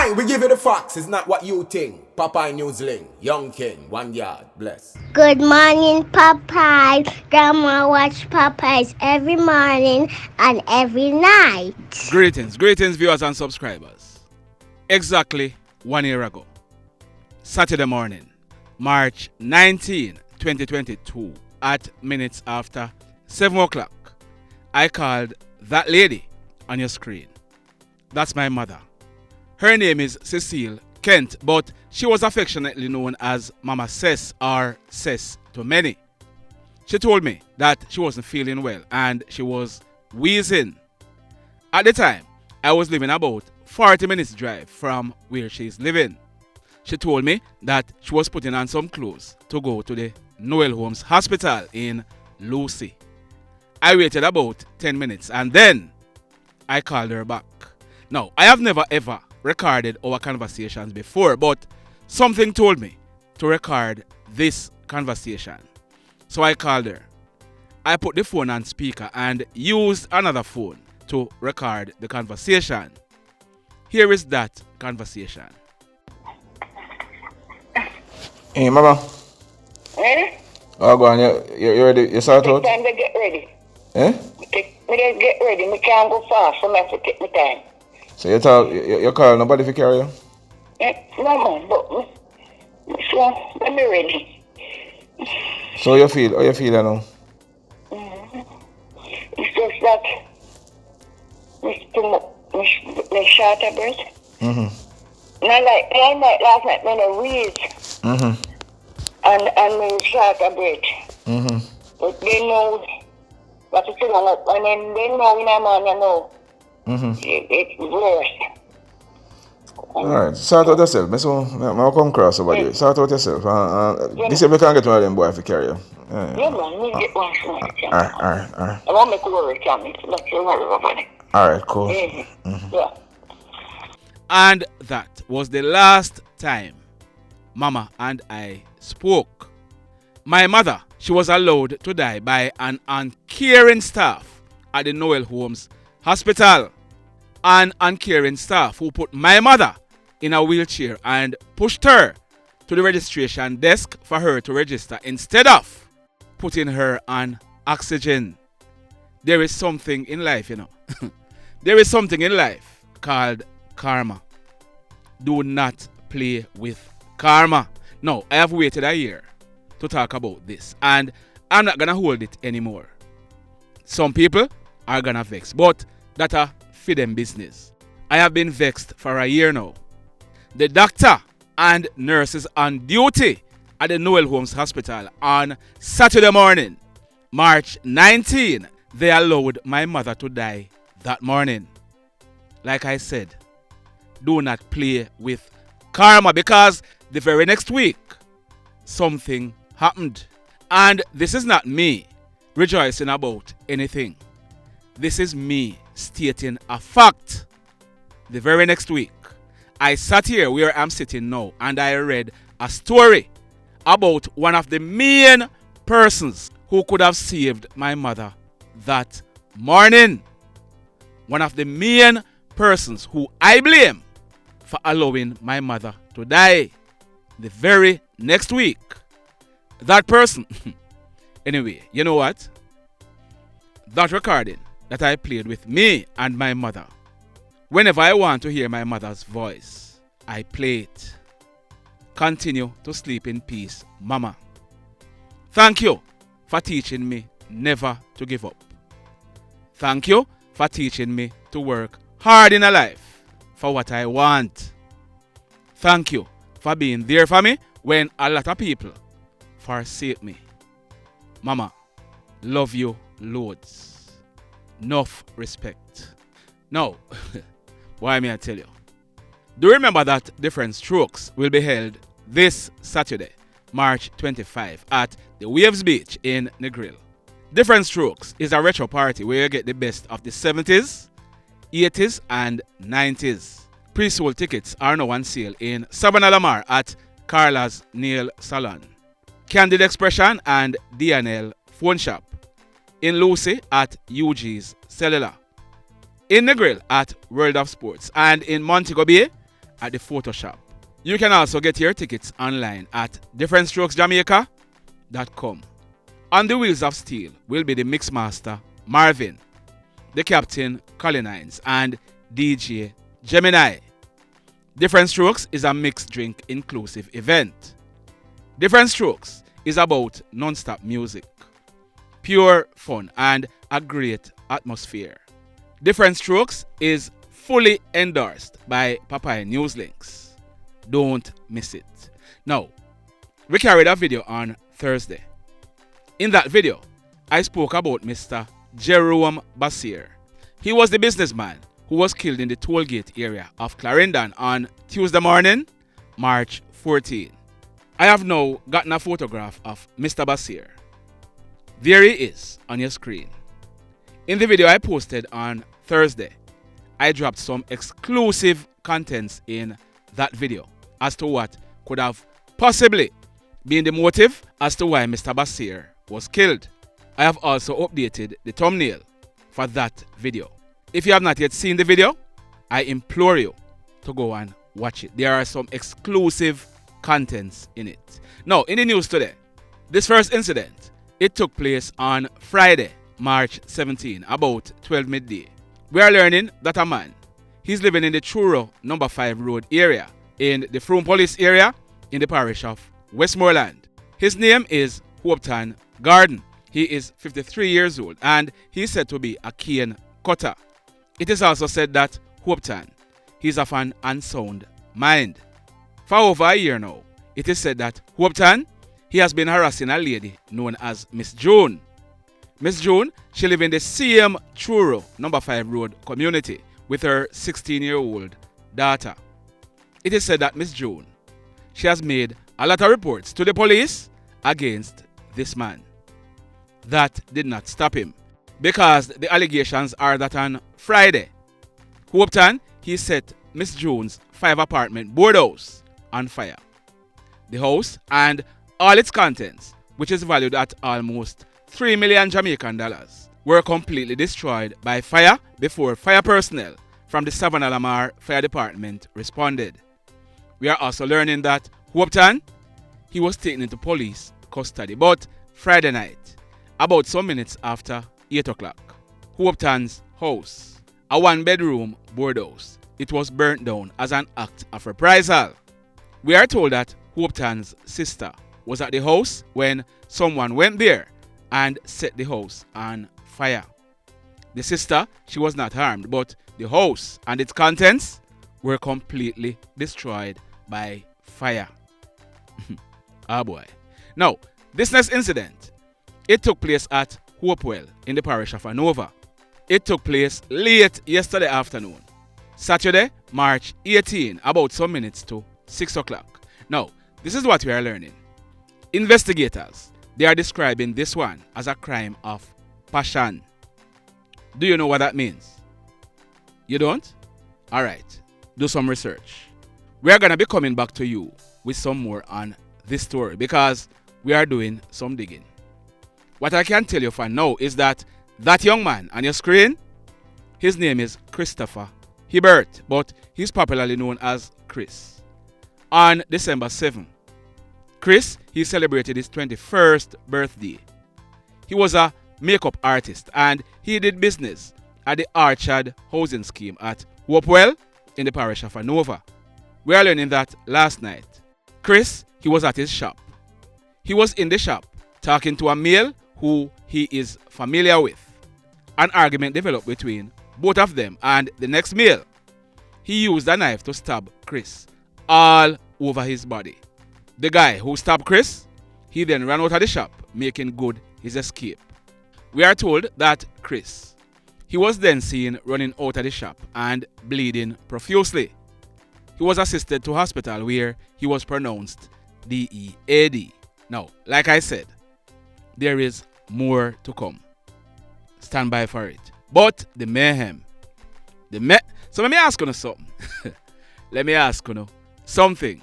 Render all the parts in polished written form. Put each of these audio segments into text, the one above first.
Aye, we give you the facts. It's not what you think. Popeye Newsling, Young King, 1 yard, bless. Good morning, Popeye. Grandma watch Popeyes every morning and every night. Greetings, viewers and subscribers. Exactly 1 year ago, Saturday morning, March 19, 2022, at minutes after 7 o'clock, I called that lady on your screen. That's my mother. Her name is Cecile Kent, but she was affectionately known as Mama Cess or Cess to many. She told me that she wasn't feeling well and she was wheezing. At the time, I was living about 40 minutes drive from where she's living. She told me that she was putting on some clothes to go to the Noel Holmes Hospital in Lucy. I waited about 10 minutes and then I called her back. Now, I have never ever recorded our conversations before, but something told me to record this conversation. So I called her. I put the phone on speaker and used another phone to record the conversation. Here is that conversation. Hey, Mama. Eh? Oh, go on. You ready? You start out? Time to get ready. Eh? Me just get ready. Me can't go fast, so I have to take my time. So you call nobody to carry you? No, man, but so let me ready. So how you feel now? It's just that me short a breath. Not like last night when I wheeze. And me short a breath. But they know what to say, and then they know when I'm on, you know. It's worse. Alright, sort out yourself. I'll come cross over there. Sort out yourself. This if you can't get one of them boys to carry you. Yeah, man, we get one soon. Alright. I won't make a worry, Tommy. Let's worry about it. Alright, cool. Yeah. And that was the last time Mama and I spoke. My mother, she was allowed to die by an uncaring staff at the Noel Holmes Hospital. An uncaring staff who put my mother in a wheelchair and pushed her to the registration desk for her to register instead of putting her on oxygen. There is something in life, you know. There is something in life called karma. Do not play with karma. Now, I have waited a year to talk about this and I'm not gonna hold it anymore. Some people are gonna vex, but that are for them business. I have been vexed for a year now. The doctor and nurses on duty at the Noel Holmes Hospital on Saturday morning, March 19, they allowed my mother to die that morning. Like I said, do not play with karma because the very next week, something happened. And this is not me rejoicing about anything. This is me stating a fact. The very next week, I sat here where I'm sitting now and I read a story about one of the main persons who could have saved my mother that morning. One of the main persons who I blame for allowing my mother to die the very next week. That person. Anyway, you know what? That recording that I played with me and my mother. Whenever I want to hear my mother's voice, I play it. Continue to sleep in peace, Mama. Thank you for teaching me never to give up. Thank you for teaching me to work hard in a life for what I want. Thank you for being there for me when a lot of people forsake me. Mama, love you loads. Enough respect. Now, why may I tell you? Do remember that Different Strokes will be held this Saturday, March 25 at the Waves Beach in Negril. Different Strokes is a retro party where you get the best of the 70s, 80s and 90s. Pre-sold tickets are now on sale in Savannah Lamar at Carla's Nail Salon, Candid Expression and D&L Phone Shop, in Lucy at UG's Cellular, in Negril at World of Sports, and in Montego Bay at the photo shop. You can also get your tickets online at differentstrokesjamaica.com. On the wheels of steel will be the mixmaster Marvin, the captain Collins, and DJ Gemini. Different Strokes is a mixed drink inclusive event. Different Strokes is about non-stop music, pure fun, and a great atmosphere. Different Strokes is fully endorsed by Papaya Newslinks. Don't miss it. Now, we carried a video on Thursday. In that video, I spoke about Mr. Jerome Basir. He was the businessman who was killed in the tollgate area of Clarendon on Tuesday morning, March 14. I have now gotten a photograph of Mr. Basir. There he is on your screen. In the video I posted on Thursday, I dropped some exclusive contents in that video as to what could have possibly been the motive as to why Mr. Basir was killed. I have also updated the thumbnail for that video. If you have not yet seen the video, I implore you to go and watch it. There are some exclusive contents in it. Now, in the news today, this first incident, it took place on Friday, March 17, about 12 midday. We are learning that a man, he's living in the Truro number 5 road area in the Froome Police area in the parish of Westmoreland. His name is Hopeton Garden. He is 53 years old and he's said to be a cane cutter. It is also said that Hopeton, he's of an unsound mind. For over a year now, it is said that Hopeton, he has been harassing a lady known as Miss June. Miss June, she lives in the same Truro number 5 road community with her 16-year-old daughter. It is said that Miss June, she has made a lot of reports to the police against this man. That did not stop him, because the allegations are that on Friday, Hopeton, he set Miss June's 5-apartment boardhouse on fire. The house and all its contents, which is valued at almost 3 million Jamaican dollars, were completely destroyed by fire before fire personnel from the Savannah Lamar Fire Department responded. We are also learning that Hopeton, he was taken into police custody, but Friday night, about some minutes after 8 o'clock, Hopeton's house, a 1-bedroom boardhouse, it was burnt down as an act of reprisal. We are told that Hopeton's sister was at the house when someone went there and set the house on fire. The sister, she was not harmed, but the house and its contents were completely destroyed by fire. Ah boy. Now, this next incident, it took place at Hopewell in the parish of Hanover. It took place late yesterday afternoon, Saturday, March 18, about some minutes to 6 o'clock. Now, this is what we are learning. Investigators, they are describing this one as a crime of passion. Do you know what that means? You don't? Alright, do some research. We are going to be coming back to you with some more on this story because we are doing some digging. What I can tell you for now is that young man on your screen, his name is Christopher Hibbert, but he's popularly known as Chris. On December 7, Chris, he celebrated his 21st birthday. He was a makeup artist and he did business at the Orchard housing scheme at Hopewell in the parish of Hanover. We are learning that last night, Chris, he was at his shop. He was in the shop talking to a male who he is familiar with. An argument developed between both of them, and the next male, he used a knife to stab Chris all over his body. The guy who stabbed Chris, he then ran out of the shop, making good his escape. We are told that Chris, he was then seen running out of the shop and bleeding profusely. He was assisted to hospital where he was pronounced DEAD. Now, like I said, there is more to come. Stand by for it. But the mayhem. So let me ask you something. Let me ask you something.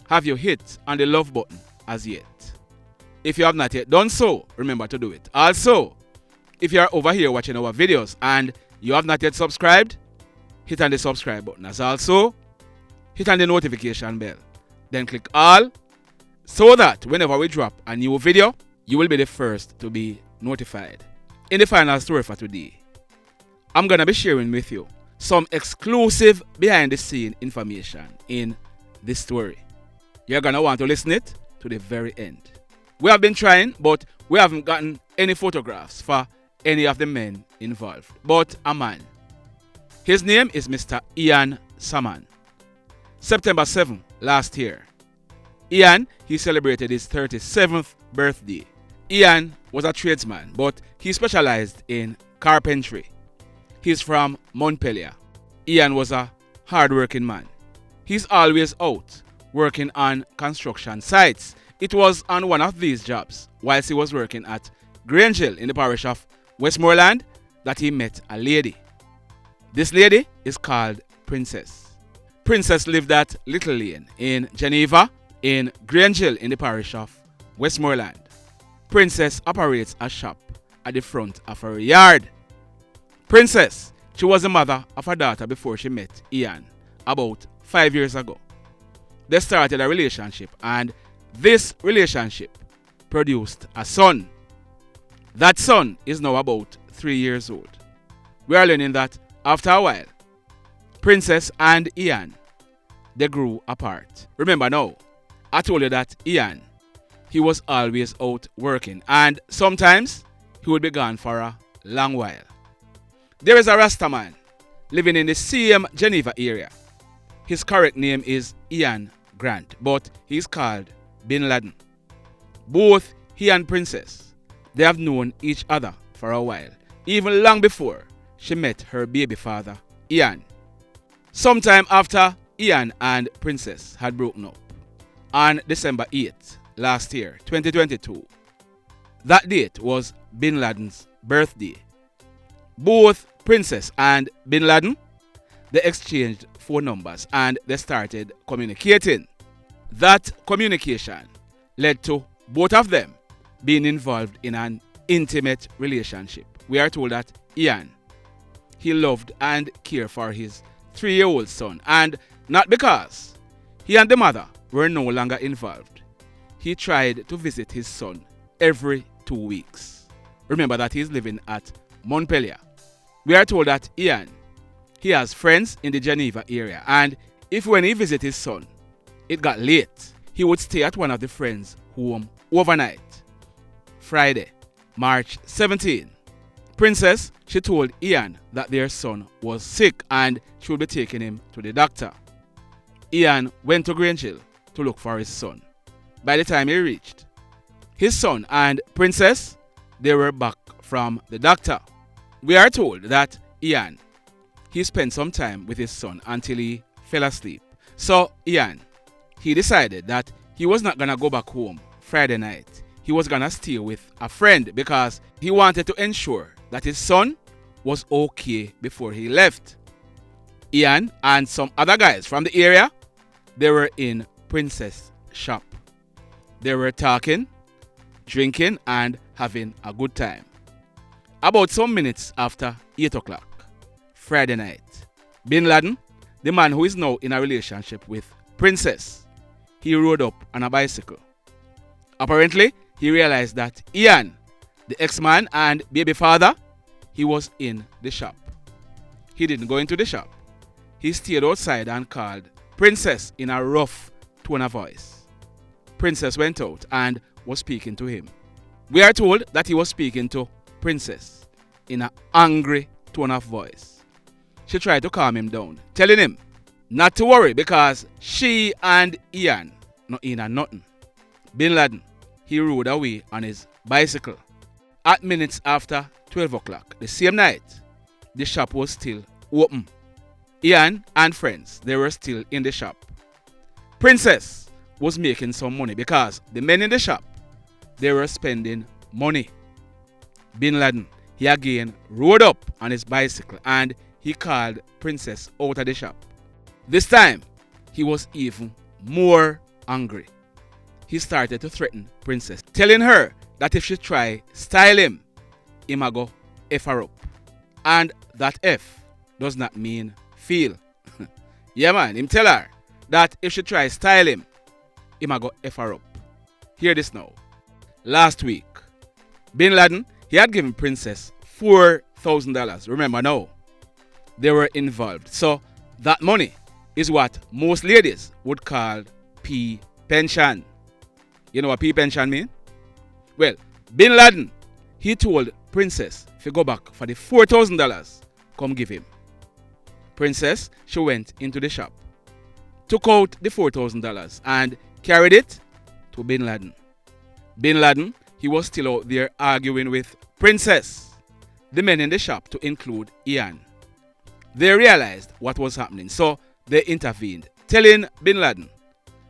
Have you hit on the love button as yet? If you have not yet done so, remember to do it. Also, if you are over here watching our videos and you have not yet subscribed, hit on the subscribe button. As also, hit on the notification bell. Then click all so that whenever we drop a new video, you will be the first to be notified. In the final story for today, I'm going to be sharing with you some exclusive behind the scene information in this story. You're going to want to listen it to the very end. We have been trying, but we haven't gotten any photographs for any of the men involved, but a man. His name is Mr. Ian Salmon. September 7 last year, Ian, he celebrated his 37th birthday. Ian was a tradesman, but he specialized in carpentry. He's from Montpellier. Ian was a hard-working man. He's always out working on construction sites. It was on one of these jobs, whilst he was working at Grange in the parish of Westmoreland, that he met a lady. This lady is called Princess. Princess lived at Little Lane in Geneva, in Grange in the parish of Westmoreland. Princess operates a shop at the front of her yard. Princess, she was the mother of a daughter before she met Ian about 5 years ago. They started a relationship, and this relationship produced a son. That son is now about 3 years old. We are learning that after a while, Princess and Ian, they grew apart. Remember now, I told you that Ian, he was always out working, and sometimes he would be gone for a long while. There is a Rasta man living in the same Geneva area. His correct name is Ian Grant, but he's called Bin Laden. Both he and Princess, they have known each other for a while, even long before she met her baby father, Ian. Sometime after Ian and Princess had broken up, on December 8th last year, 2022, that date was Bin Laden's birthday. Both Princess and Bin Laden, they exchanged phone numbers and they started communicating. That communication led to both of them being involved in an intimate relationship. We are told that Ian, he loved and cared for his 3-year-old son, and not because he and the mother were no longer involved. He tried to visit his son every 2 weeks. Remember that he's living at Montpellier. We are told that Ian, he has friends in the Geneva area, and if when he visited his son, it got late, he would stay at one of the friends' home overnight. Friday, March 17, Princess, she told Ian that their son was sick and she would be taking him to the doctor. Ian went to Grange to look for his son. By the time he reached, his son and Princess, they were back from the doctor. We are told that Ian, he spent some time with his son until he fell asleep. So Ian, he decided that he was not going to go back home Friday night. He was going to stay with a friend because he wanted to ensure that his son was okay before he left. Ian and some other guys from the area, they were in Princess' shop. They were talking, drinking, and having a good time. About some minutes after 8 o'clock, Friday night, Bin Laden, the man who is now in a relationship with Princess, he rode up on a bicycle. Apparently, he realized that Ian, the ex-man and baby father, he was in the shop. He didn't go into the shop. He stayed outside and called Princess in a rough tone of voice. Princess went out and was speaking to him. We are told that he was speaking to Princess in an angry tone of voice. She tried to calm him down, telling him not to worry because she and Ian not in a nothing. Bin Laden, he rode away on his bicycle. At minutes after 12 o'clock the same night, the shop was still open. Ian and friends, they were still in the shop. Princess was making some money because the men in the shop, they were spending money. Bin Laden, he again rode up on his bicycle and he called Princess out of the shop. This time, he was even more angry. He started to threaten Princess, telling her that if she try style him, a go F her up. And that F does not mean feel. Yeah man, him tell her that if she tries style him a go F her up. Hear this now. Last week, Bin Laden, he had given Princess $4,000. Remember now, they were involved. So that money is what most ladies would call P pension. You know what P pension mean? Well, Bin Laden, he told Princess if you go back for the $4,000, come give him. Princess, she went into the shop, took out the $4,000 and carried it to Bin Laden. Bin Laden, he was still out there arguing with Princess. The men in the shop, to include Ian, they realized what was happening, so they intervened, telling Bin Laden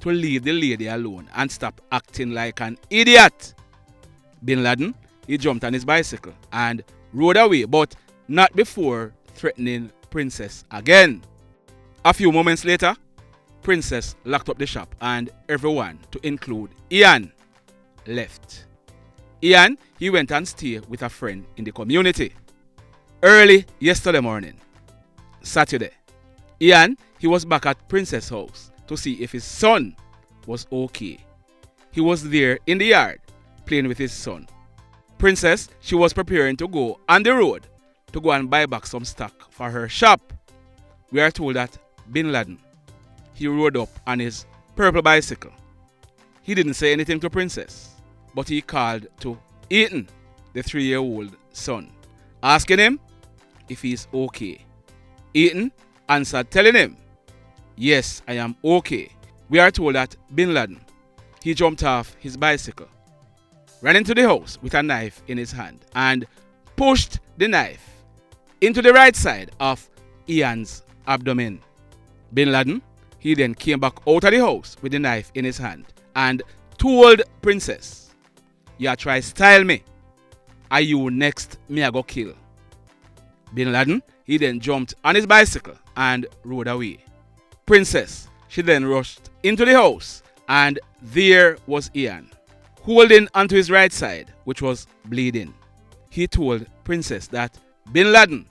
to leave the lady alone and stop acting like an idiot. Bin Laden, he jumped on his bicycle and rode away, but not before threatening Princess again. A few moments later, Princess locked up the shop and everyone, to include Ian, left. Ian, he went and stayed with a friend in the community. Early yesterday morning, Saturday, Ian, he was back at Princess' house to see if his son was okay. He was there in the yard playing with his son. Princess, she was preparing to go on the road to go and buy back some stock for her shop. We are told that Bin Laden, he rode up on his purple bicycle. He didn't say anything to Princess, but he called to Ethan, the 3-year-old son, asking him if he's okay. Ethan answered telling him, yes, I am okay. We are told that Bin Laden, he jumped off his bicycle, ran into the house with a knife in his hand and pushed the knife into the right side of Ian's abdomen. Bin Laden, he then came back out of the house with the knife in his hand and told Princess, you try style me, are you next me I go kill. Bin Laden, he then jumped on his bicycle and rode away. Princess, she then rushed into the house and there was Ian, holding onto his right side, which was bleeding. He told Princess that Bin Laden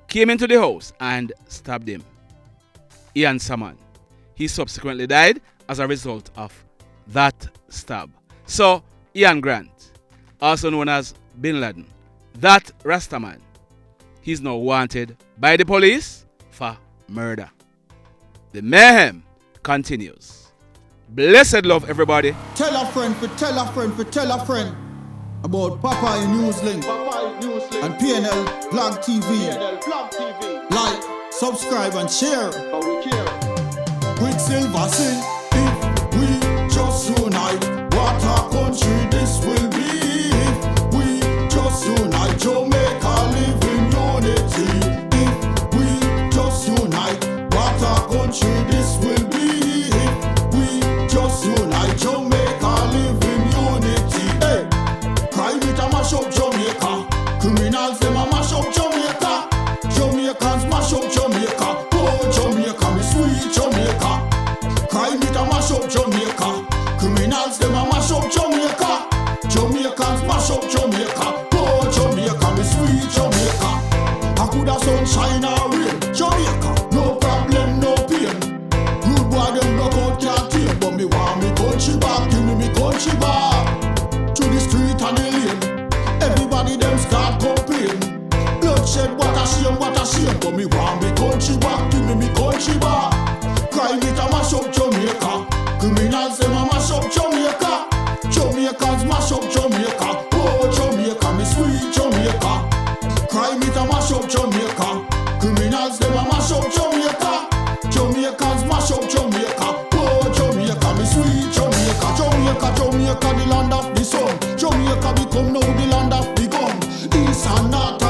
came into the house and stabbed him. Ian Salmon, he subsequently died as a result of that stab. So Ian Grant, also known as Bin Laden, that Rastaman, he's now wanted by the police for murder. The mayhem continues. Blessed love, everybody. Tell a friend for tell a friend for tell a friend about Popeye Newslink and PNL Blog TV. Like, subscribe and share. Quicksilver sing, if we just unite, what a country this will be. If we just unite, Jamaica live in unity. If we just unite, what a country this will be. If we just unite, Jamaica live in unity. Hey, crime it a mash up Jamaica. Criminals them a mash up Jamaica. Jamaicans mash up Jamaica. Oh Jamaica, me sweet Jamaica. Crime it a mash up Jamaica. Criminals them a mash up Jamaica. Jamaicans mash up Jamaica. Oh Jamaica, me sweet Jamaica. I coulda sunshine or rain. Jamaica, no problem, no pain. Rude boy them no out can't tame, but me want me country back. Give me country back. To the street and the lane. Everybody them start complain. Bloodshed, what a shame, what a shame. But me want me country back. Give me country back. Crime it a mash up Jamaica. Criminals them a mash up Jamaica. Jamaicans mash up Jamaica. Oh Jamaica, me sweet Jamaica. Crime it a mash up Jamaica. Criminals them a mash up Jamaica. Jamaicans mash up Jamaica. Oh Jamaica, me sweet Jamaica. Jamaica, Jamaica, the land of the sun. Jamaica become now the land of the gun. East and north